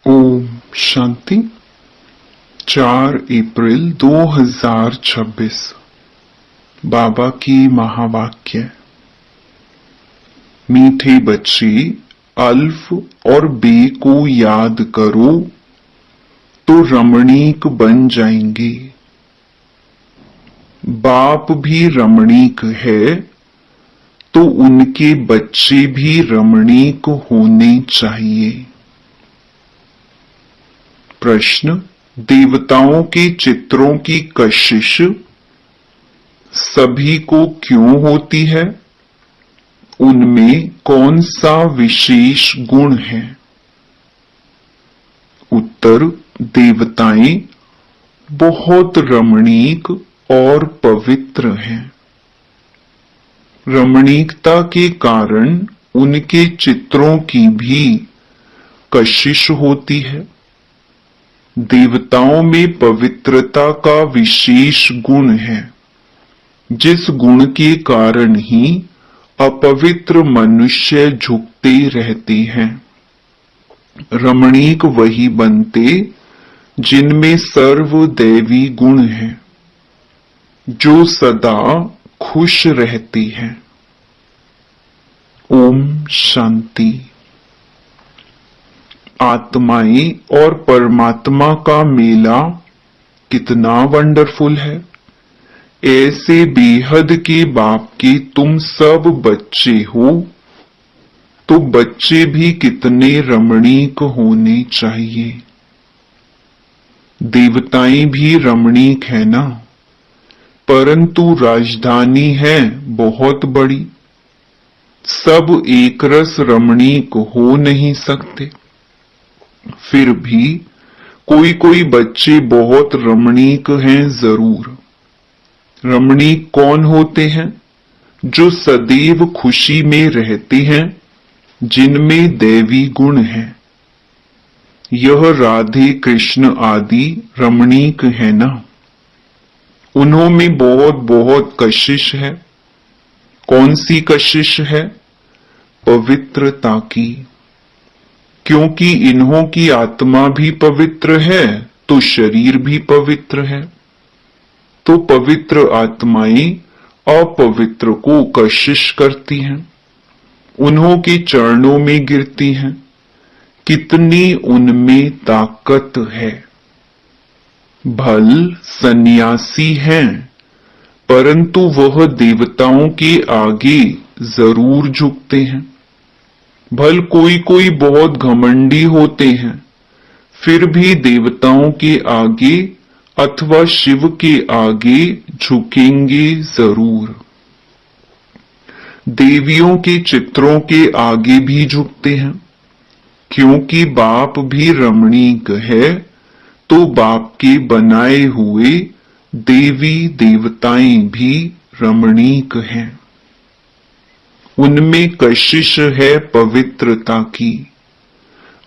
ओम शांति। 4 अप्रैल 2026 बाबा की महावाक्य। मीठे बच्चे, अल्फ और बे को याद करो तो रमणीक बन जाएंगे। बाप भी रमणीक है तो उनके बच्चे भी रमणीक होने चाहिए। प्रश्न: देवताओं के चित्रों की कशिश सभी को क्यों होती है? उनमें कौन सा विशेष गुण है? उत्तर: देवताएं बहुत रमणीक और पवित्र हैं। रमणीकता के कारण उनके चित्रों की भी कशिश होती है। देवताओं में पवित्रता का विशेष गुण है, जिस गुण के कारण ही अपवित्र मनुष्य झुकते रहते हैं। रमणीक वही बनते जिनमें सर्वदैवी गुण है, जो सदा खुश रहती है। ओम शांति। आत्माएं और परमात्मा का मेला कितना वंडरफुल है। ऐसे बेहद के बाप के तुम सब बच्चे हो, तो बच्चे भी कितने रमणीक होने चाहिए। देवताएं भी रमणीक है ना, परंतु राजधानी है बहुत बड़ी। सब एक रस रमणीक हो नहीं सकते। फिर भी कोई कोई बच्चे बहुत रमणीक हैं जरूर। रमणीक कौन होते हैं? जो सदैव खुशी में रहते हैं, जिनमें दैवी गुण है। यह राधे कृष्ण आदि रमणीक है ना। उन्होंने बहुत बहुत कशिश है। कौन सी कशिश है? पवित्रता की। क्योंकि इन्हों की आत्मा भी पवित्र है तो शरीर भी पवित्र है। तो पवित्र आत्माएं अपवित्र को कशिश करती हैं, उन्हों के चरणों में गिरती हैं। कितनी उनमें ताकत है। भल सन्यासी हैं, परंतु वह देवताओं के आगे जरूर झुकते हैं। भल कोई कोई बहुत घमंडी होते हैं, फिर भी देवताओं के आगे अथवा शिव के आगे झुकेंगे जरूर। देवियों के चित्रों के आगे भी झुकते हैं, क्योंकि बाप भी रमणीक है, तो बाप के बनाए हुए देवी देवताएं भी रमणीक हैं। उनमें कशिश है पवित्रता की।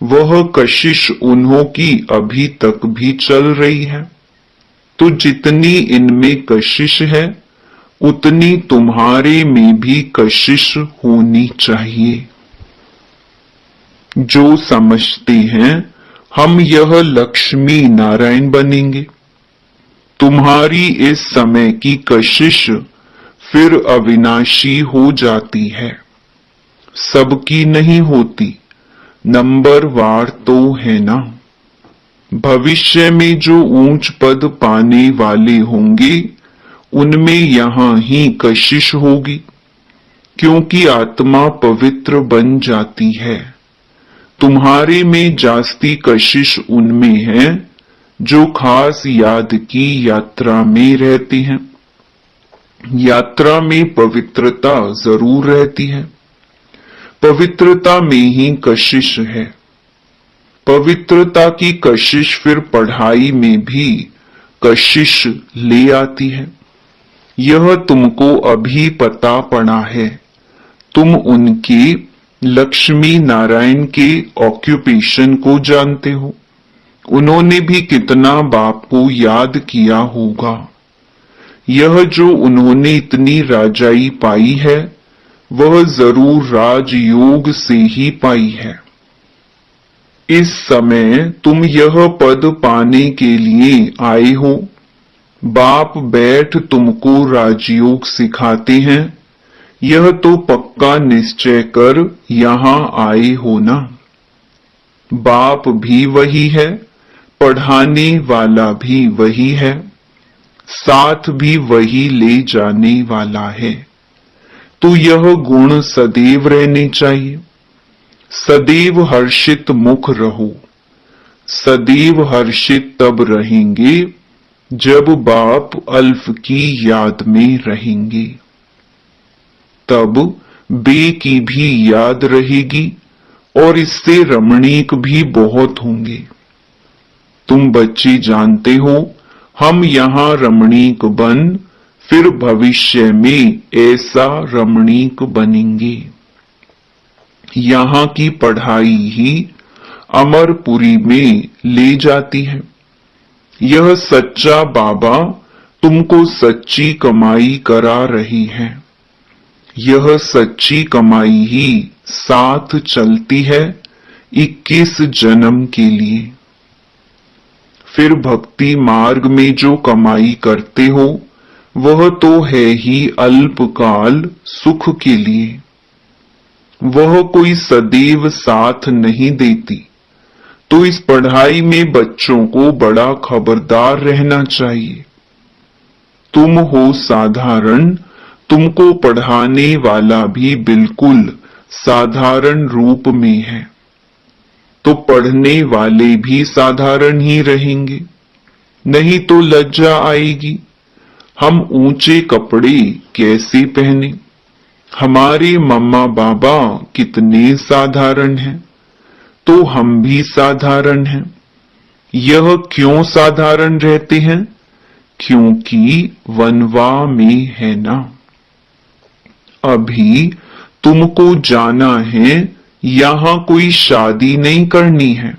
वह कशिश उन्हों की अभी तक भी चल रही है। तो जितनी इनमें कशिश है, उतनी तुम्हारे में भी कशिश होनी चाहिए। जो समझते हैं हम यह लक्ष्मी नारायण बनेंगे, तुम्हारी इस समय की कशिश फिर अविनाशी हो जाती है। सबकी नहीं होती, नंबर वार तो है ना। भविष्य में जो ऊंच पद पाने वाले होंगे, उनमें यहां ही कशिश होगी, क्योंकि आत्मा पवित्र बन जाती है। तुम्हारे में जास्ती कशिश उनमें है जो खास याद की यात्रा में रहते हैं। यात्रा में पवित्रता जरूर रहती है। पवित्रता में ही कशिश है। पवित्रता की कशिश फिर पढ़ाई में भी कशिश ले आती है। यह तुमको अभी पता पड़ा है। तुम उनके लक्ष्मी नारायण के ऑक्यूपेशन को जानते हो। उन्होंने भी कितना बाप को याद किया होगा। यह जो उन्होंने इतनी राजाई पाई है, वह जरूर राजयोग से ही पाई है। इस समय तुम यह पद पाने के लिए आए हो। बाप बैठ तुमको राजयोग सिखाते हैं, यह तो पक्का निश्चय कर यहां आए हो ना। बाप भी वही है, पढ़ाने वाला भी वही है, साथ भी वही ले जाने वाला है। तो यह गुण सदैव रहने चाहिए। सदैव हर्षित मुख रहो। सदैव हर्षित तब रहेंगे जब बाप अल्फ की याद में रहेंगे। तब बे की भी याद रहेगी और इससे रमणीक भी बहुत होंगे। तुम बच्चे जानते हो, हम यहां रमणीक बन फिर भविष्य में ऐसा रमणीक बनेंगे। यहां की पढ़ाई ही अमरपुरी में ले जाती है। यह सच्चा बाबा तुमको सच्ची कमाई करा रही है। यह सच्ची कमाई ही साथ चलती है 21 जन्म के लिए। फिर भक्ति मार्ग में जो कमाई करते हो वह तो है ही अल्पकाल सुख के लिए। वह कोई सदैव साथ नहीं देती। तो इस पढ़ाई में बच्चों को बड़ा खबरदार रहना चाहिए। तुम हो साधारण, तुमको पढ़ाने वाला भी बिल्कुल साधारण रूप में है, तो पढ़ने वाले भी साधारण ही रहेंगे। नहीं तो लज्जा आएगी। हम ऊंचे कपड़े कैसे पहने? हमारे मम्मा बाबा कितने साधारण हैं, तो हम भी साधारण हैं। यह क्यों साधारण रहते हैं? क्योंकि वनवा में है ना। अभी तुमको जाना है, यहां कोई शादी नहीं करनी है।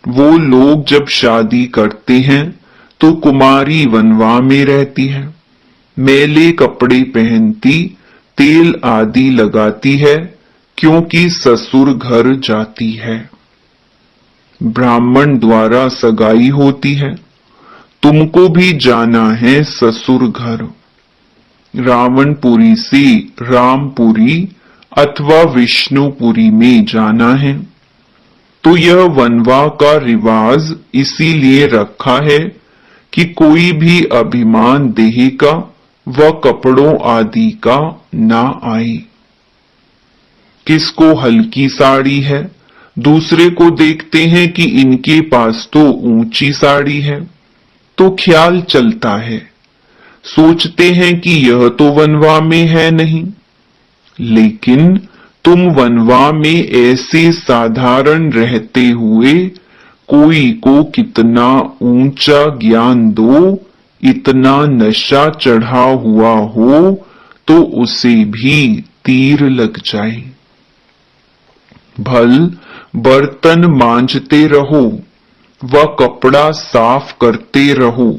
वो लोग जब शादी करते हैं तो कुमारी वनवा में रहती है, मैले कपड़े पहनती, तेल आदि लगाती है, क्योंकि ससुर घर जाती है। ब्राह्मण द्वारा सगाई होती है। तुमको भी जाना है ससुर घर। रावणपुरी से रामपुरी अथवा विष्णुपुरी में जाना है। तो यह वनवा का रिवाज इसीलिए रखा है कि कोई भी अभिमान देह का व कपड़ों आदि का ना आए। किसको हल्की साड़ी है, दूसरे को देखते हैं कि इनके पास तो ऊंची साड़ी है, तो ख्याल चलता है। सोचते हैं कि यह तो वनवा में है नहीं। लेकिन तुम वनवा में ऐसे साधारण रहते हुए कोई को कितना ऊंचा ज्ञान दो, इतना नशा चढ़ा हुआ हो तो उसे भी तीर लग जाए। भल बर्तन मांजते रहो व कपड़ा साफ करते रहो।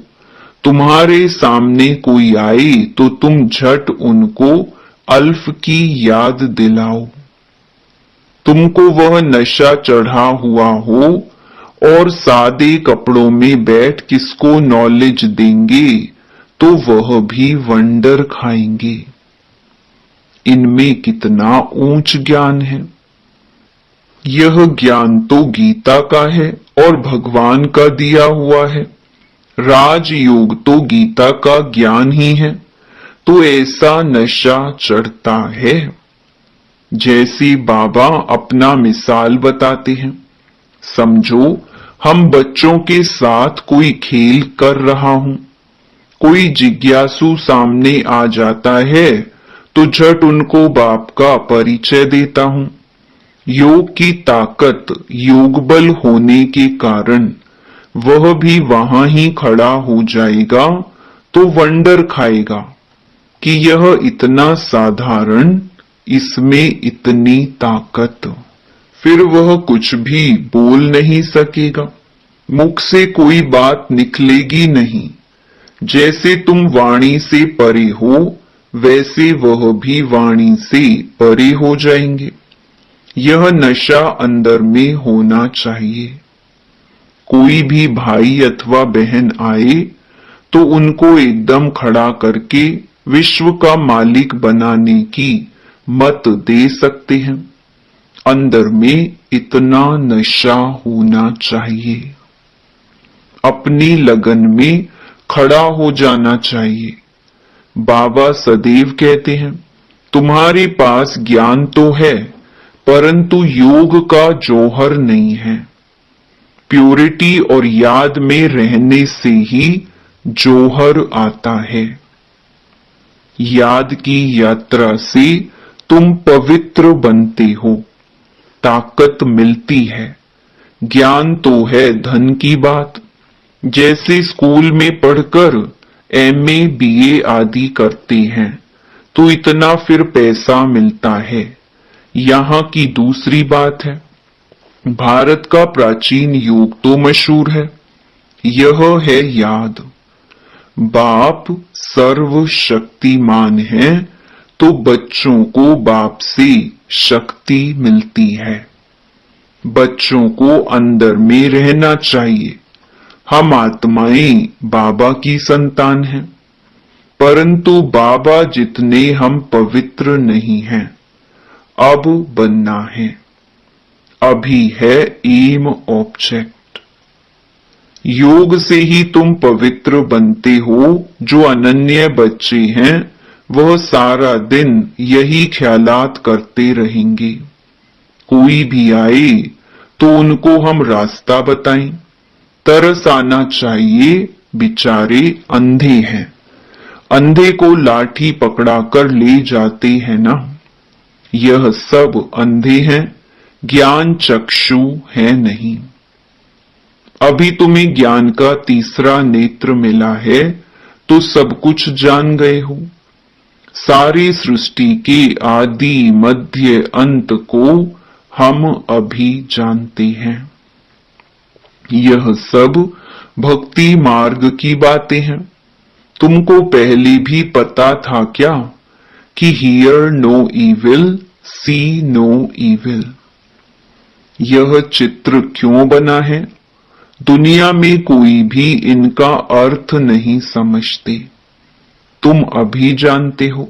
तुम्हारे सामने कोई आए तो तुम झट उनको अल्फ की याद दिलाओ। तुमको वह नशा चढ़ा हुआ हो और सादे कपड़ों में बैठ किसको नॉलेज देंगे तो वह भी वंडर खाएंगे। इनमें कितना ऊंच ज्ञान है। यह ज्ञान तो गीता का है और भगवान का दिया हुआ है। राजयोग तो गीता का ज्ञान ही है। तो ऐसा नशा चढ़ता है। जैसे बाबा अपना मिसाल बताते हैं। समझो हम बच्चों के साथ कोई खेल कर रहा हूं। कोई जिज्ञासु सामने आ जाता है तो झट उनको बाप का परिचय देता हूं। योग की ताकत योग बल होने के कारण वह भी वहां ही खड़ा हो जाएगा तो वंडर खाएगा कि यह इतना साधारण, इसमें इतनी ताकत। फिर वह कुछ भी बोल नहीं सकेगा। मुख से कोई बात निकलेगी नहीं। जैसे तुम वाणी से परे हो वैसे वह भी वाणी से परे हो जाएंगे। यह नशा अंदर में होना चाहिए। कोई भी भाई अथवा बहन आए तो उनको एकदम खड़ा करके विश्व का मालिक बनाने की मत दे सकते हैं। अंदर में इतना नशा होना चाहिए। अपनी लगन में खड़ा हो जाना चाहिए। बाबा सदैव कहते हैं, तुम्हारे पास ज्ञान तो है, परंतु योग का जौहर नहीं है। प्योरिटी और याद में रहने से ही जौहर आता है। याद की यात्रा से तुम पवित्र बनते हो, ताकत मिलती है। ज्ञान तो है धन की बात। जैसे स्कूल में पढ़कर एमए बीए आदि करते हैं तो इतना फिर पैसा मिलता है। यहाँ की दूसरी बात है, भारत का प्राचीन योग तो मशहूर है, यह है याद। बाप सर्वशक्तिमान है तो बच्चों को बाप से शक्ति मिलती है। बच्चों को अंदर में रहना चाहिए। हम आत्माएं बाबा की संतान हैं, परंतु बाबा जितने हम पवित्र नहीं हैं। अब बनना है। अभी है एम ऑब्जेक्ट। योग से ही तुम पवित्र बनते हो। जो अनन्य बच्चे हैं वह सारा दिन यही ख्यालात करते रहेंगे। कोई भी आए तो उनको हम रास्ता बताएं। तरस आना चाहिए, बेचारे अंधे हैं। अंधे को लाठी पकड़ाकर ले जाते हैं ना। यह सब अंधे हैं, ज्ञान चक्षु है नहीं। अभी तुम्हें ज्ञान का तीसरा नेत्र मिला है तो सब कुछ जान गए हो। सारी सृष्टि के आदि मध्य अंत को हम अभी जानते हैं। यह सब भक्ति मार्ग की बातें हैं। तुमको पहले भी पता था क्या कि hear no evil, see no evil. यह चित्र क्यों बना है? दुनिया में कोई भी इनका अर्थ नहीं समझते। तुम अभी जानते हो।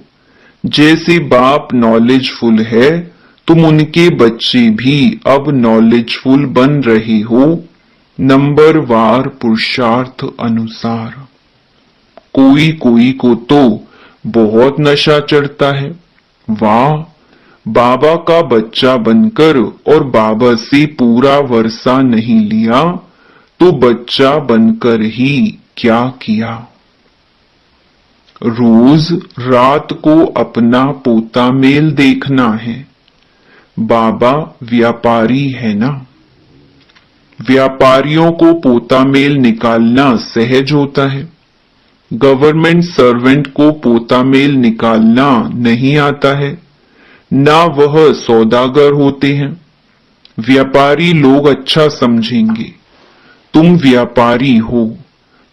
जैसे बाप नॉलेजफुल है, तुम उनके बच्चे भी अब नॉलेजफुल बन रहे हो, नंबरवार पुरुषार्थ अनुसार। कोई कोई को तो बहुत नशा चढ़ता है। वाह, बाबा का बच्चा बनकर और बाबा से पूरा वर्षा नहीं लिया तो बच्चा बनकर ही क्या किया। रोज रात को अपना पोता मेल देखना है। बाबा व्यापारी है ना। व्यापारियों को पोता मेल निकालना सहज होता है। गवर्नमेंट सर्वेंट को पोता मेल निकालना नहीं आता है, ना वह सौदागर होते हैं। व्यापारी लोग अच्छा समझेंगे। तुम व्यापारी हो,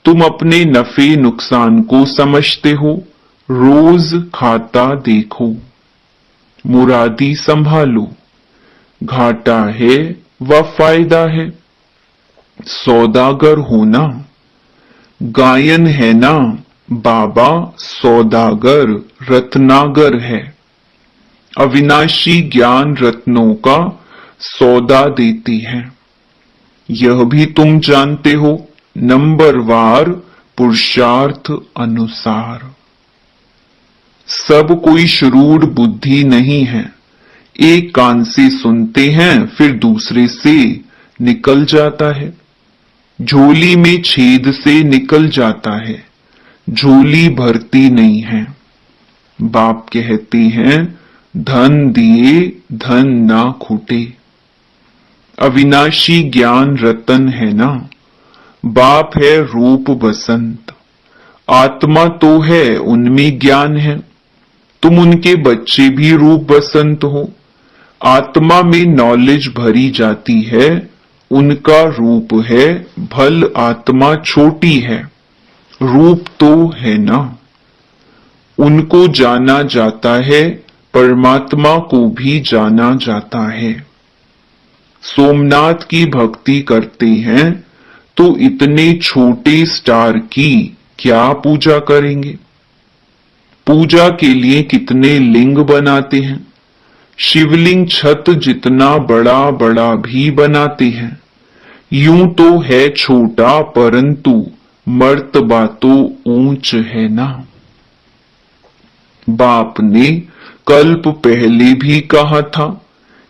तुम अपने नफे नुकसान को समझते हो। रोज खाता देखो, मुरादी संभालो। घाटा है व फायदा है। सौदागर होना गायन है ना। बाबा सौदागर रत्नागर है। अविनाशी ज्ञान रत्नों का सौदा देती है। यह भी तुम जानते हो, नंबरवार पुरुषार्थ अनुसार। सब कोई शुरूढ़ बुद्धि नहीं है। एक कान से सुनते हैं फिर दूसरे से निकल जाता है। झोली में छेद से निकल जाता है, झोली भरती नहीं है। बाप कहते हैं, धन दिए धन ना खूटे। अविनाशी ज्ञान रतन है ना। बाप है रूप बसंत। आत्मा तो है, उनमें ज्ञान है। तुम उनके बच्चे भी रूप बसंत हो। आत्मा में नॉलेज भरी जाती है, उनका रूप है। भल आत्मा छोटी है, रूप तो है ना। उनको जाना जाता है, परमात्मा को भी जाना जाता है। सोमनाथ की भक्ति करते हैं तो इतने छोटे स्टार की क्या पूजा करेंगे? पूजा के लिए कितने लिंग बनाते हैं। शिवलिंग छत जितना बड़ा बड़ा भी बनाते हैं। यूं तो है छोटा परंतु मर्तबा तो ऊंच है ना। बाप ने कल्प पहले भी कहा था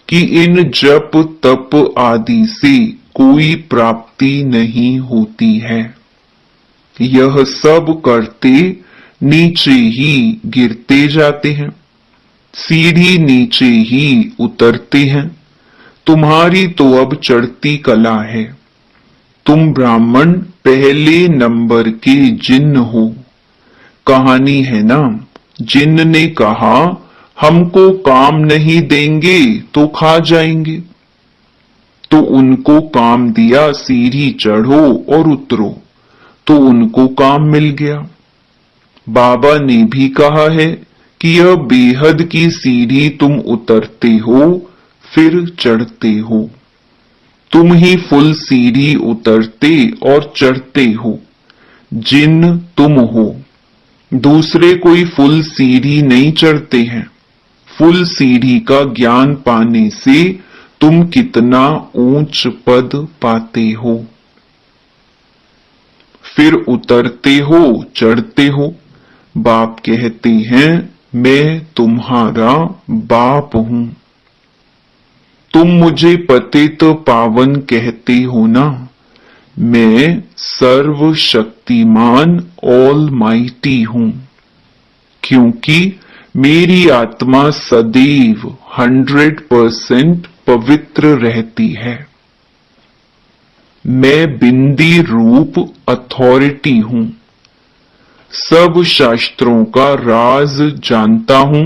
कि इन जप तप आदि से कोई प्राप्ति नहीं होती है। यह सब करते नीचे ही गिरते जाते हैं, सीढ़ी नीचे ही उतरते हैं। तुम्हारी तो अब चढ़ती कला है। तुम ब्राह्मण पहले नंबर के जिन्न हो। कहानी है ना, जिन्न ने कहा हमको काम नहीं देंगे तो खा जाएंगे। तो उनको काम दिया, सीढ़ी चढ़ो और उतरो, तो उनको काम मिल गया। बाबा ने भी कहा है कि यह बेहद की सीढ़ी तुम उतरते हो फिर चढ़ते हो। तुम ही फुल सीढ़ी उतरते और चढ़ते हो। जिन्न तुम हो, दूसरे कोई फुल सीढ़ी नहीं चढ़ते हैं। फुल सीढ़ी का ज्ञान पाने से तुम कितना ऊंच पद पाते हो। फिर उतरते हो, चढ़ते हो। बाप कहते हैं मैं तुम्हारा बाप हूं। तुम मुझे पतित पावन कहते हो ना। मैं सर्वशक्तिमान ऑलमाइटी हूं, क्योंकि मेरी आत्मा सदैव 100% पवित्र रहती है। मैं बिंदी रूप अथॉरिटी हूं। सब शास्त्रों का राज जानता हूं।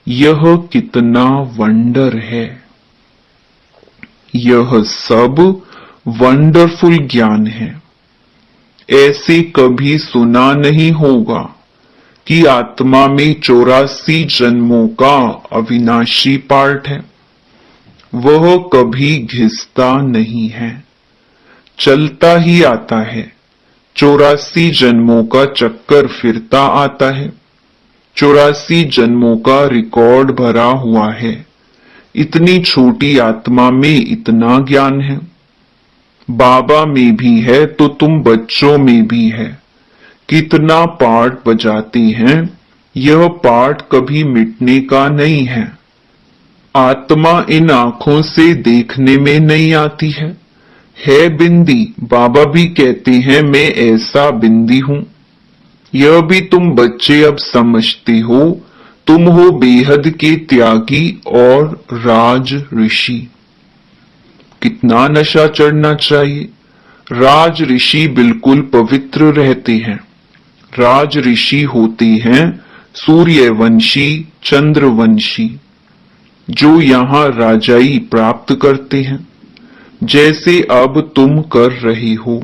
यह कितना वंडर है। यह सब वंडरफुल ज्ञान है। ऐसे कभी सुना नहीं होगा कि आत्मा में 84 जन्मों का अविनाशी पार्ट है। वह कभी घिसता नहीं है, चलता ही आता है। 84 जन्मों का चक्कर फिरता आता है। 84 जन्मों का रिकॉर्ड भरा हुआ है। इतनी छोटी आत्मा में इतना ज्ञान है। बाबा में भी है तो तुम बच्चों में भी है। कितना पार्ट बजाते हैं। यह पार्ट कभी मिटने का नहीं है। आत्मा इन आंखों से देखने में नहीं आती है बिंदी। बाबा भी कहते हैं मैं ऐसा बिंदी हूं। यह भी तुम बच्चे अब समझते हो। तुम हो बेहद के त्यागी और राज ऋषि। कितना नशा चढ़ना चाहिए। राज ऋषि बिल्कुल पवित्र रहते हैं। राज ऋषि होते हैं सूर्यवंशी, चंद्रवंशी, जो यहां राजाई प्राप्त करते हैं, जैसे अब तुम कर रहे हो।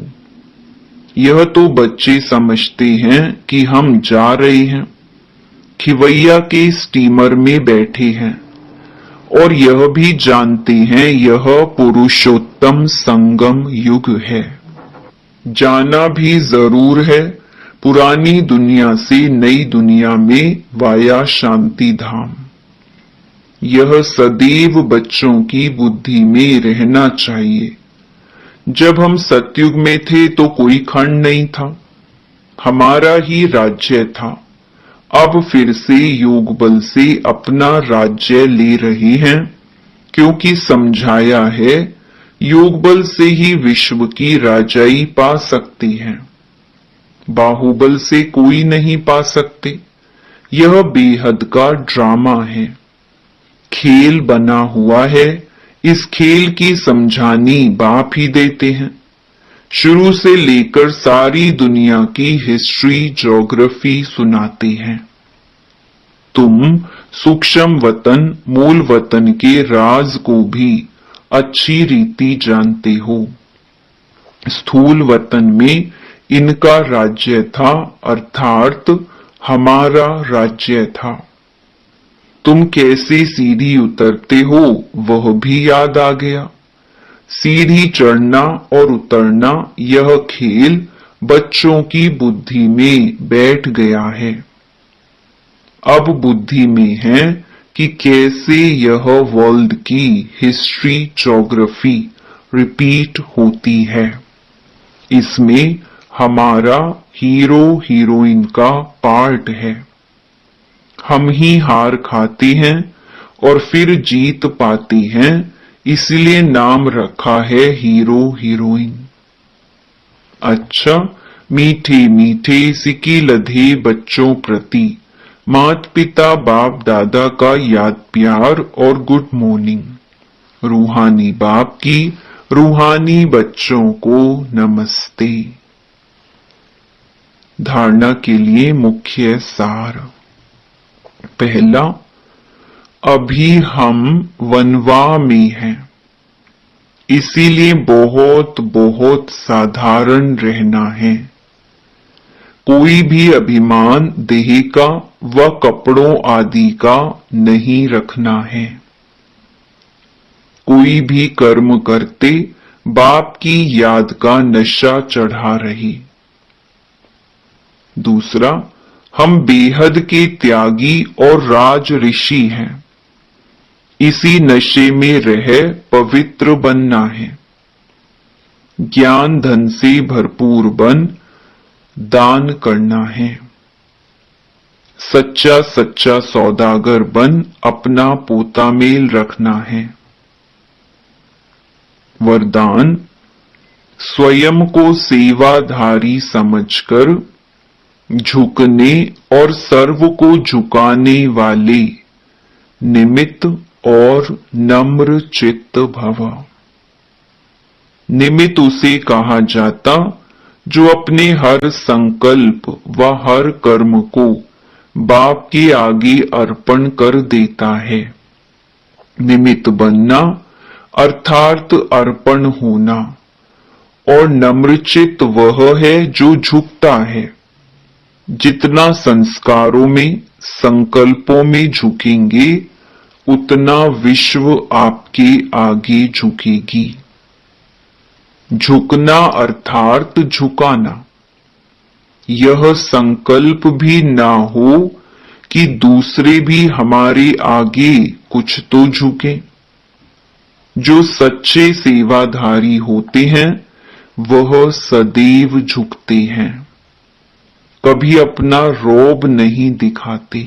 यह तो बच्चे समझते हैं कि हम जा रहे हैं, खिवैया के स्टीमर में बैठे हैं, और यह भी जानते हैं यह पुरुषोत्तम संगम युग है। जाना भी जरूर है पुरानी दुनिया से नई दुनिया में वाया शांति धाम। यह सदैव बच्चों की बुद्धि में रहना चाहिए। जब हम सतयुग में थे तो कोई खंड नहीं था, हमारा ही राज्य था। अब फिर से योग बल से अपना राज्य ले रहे हैं, क्योंकि समझाया है योग बल से ही विश्व की राजाई पा सकते हैं। बाहुबल से कोई नहीं पा सकते। यह बेहद का ड्रामा है, खेल बना हुआ है। इस खेल की समझानी बाप ही देते हैं। शुरू से लेकर सारी दुनिया की हिस्ट्री, ज्योग्राफी सुनाते हैं। तुम सूक्ष्म वतन, मूल वतन के राज को भी अच्छी रीति जानते हो। स्थूल वतन में इनका राज्य था, अर्थात हमारा राज्य था। तुम कैसे सीढ़ी उतरते हो वह भी याद आ गया। सीढ़ी चढ़ना और उतरना यह खेल बच्चों की बुद्धि में बैठ गया है। अब बुद्धि में है कि कैसे यह वर्ल्ड की हिस्ट्री ज्योग्राफी रिपीट होती है। इसमें हमारा हीरो हीरोइन का पार्ट है। हम ही हार खाते हैं और फिर जीत पाते हैं, इसलिए नाम रखा है हीरो हीरोइन। अच्छा, मीठे मीठे सिक्के लधे बच्चों प्रति माता पिता बाप दादा का याद प्यार और गुड मॉर्निंग। रूहानी बाप की रूहानी बच्चों को नमस्ते। धारणा के लिए मुख्य सार। पहला, अभी हम वनवा में हैं, इसीलिए बहुत बहुत साधारण रहना है। कोई भी अभिमान देह का व कपड़ों आदि का नहीं रखना है। कोई भी कर्म करते बाप की याद का नशा चढ़ा रहे। दूसरा, हम बेहद के त्यागी और राज ऋषि हैं, इसी नशे में रह पवित्र बनना है। ज्ञान धन से भरपूर बन दान करना है। सच्चा सच्चा सौदागर बन अपना पोता मेल रखना है। वरदान, स्वयं को सेवाधारी समझकर झुकने और सर्व को झुकाने वाले निमित्त और नम्र चित्त भव। निमित्त उसे कहा जाता जो अपने हर संकल्प व हर कर्म को बाप के आगे अर्पण कर देता है। निमित्त बनना अर्थात अर्पण होना, और नम्रचित्त वह है जो झुकता है। जितना संस्कारों में संकल्पों में झुकेंगे उतना विश्व आपके आगे झुकेगी। झुकना अर्थात झुकाना। यह संकल्प भी ना हो कि दूसरे भी हमारे आगे कुछ तो झुके। जो सच्चे सेवाधारी होते हैं वह सदैव झुकते हैं, कभी अपना रौब नहीं दिखाते।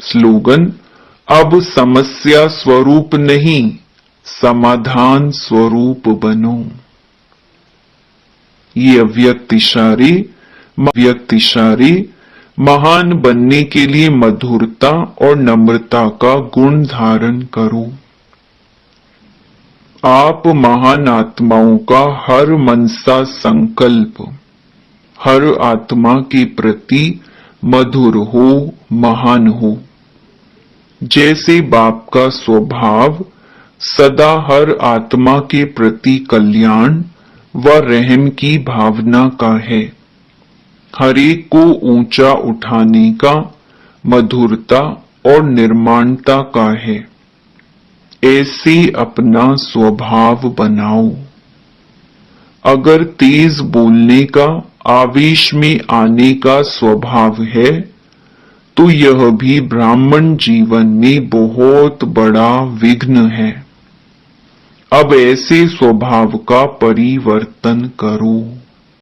स्लोगन, अब समस्या स्वरूप नहीं समाधान स्वरूप बनो। ये अव्यक्त इशारे महान बनने के लिए मधुरता और नम्रता का गुण धारण करो। आप महान आत्माओं का हर मनसा संकल्प हर आत्मा के प्रति मधुर हो, महान हो। जैसे बाप का स्वभाव सदा हर आत्मा के प्रति कल्याण व रहम की भावना का है, हर एक को ऊंचा उठाने का, मधुरता और निर्माणता का है। ऐसे अपना स्वभाव बनाओ। अगर तेज बोलने का, आवेश में आने का स्वभाव है तो यह भी ब्राह्मण जीवन में बहुत बड़ा विघ्न है। अब ऐसे स्वभाव का परिवर्तन करो।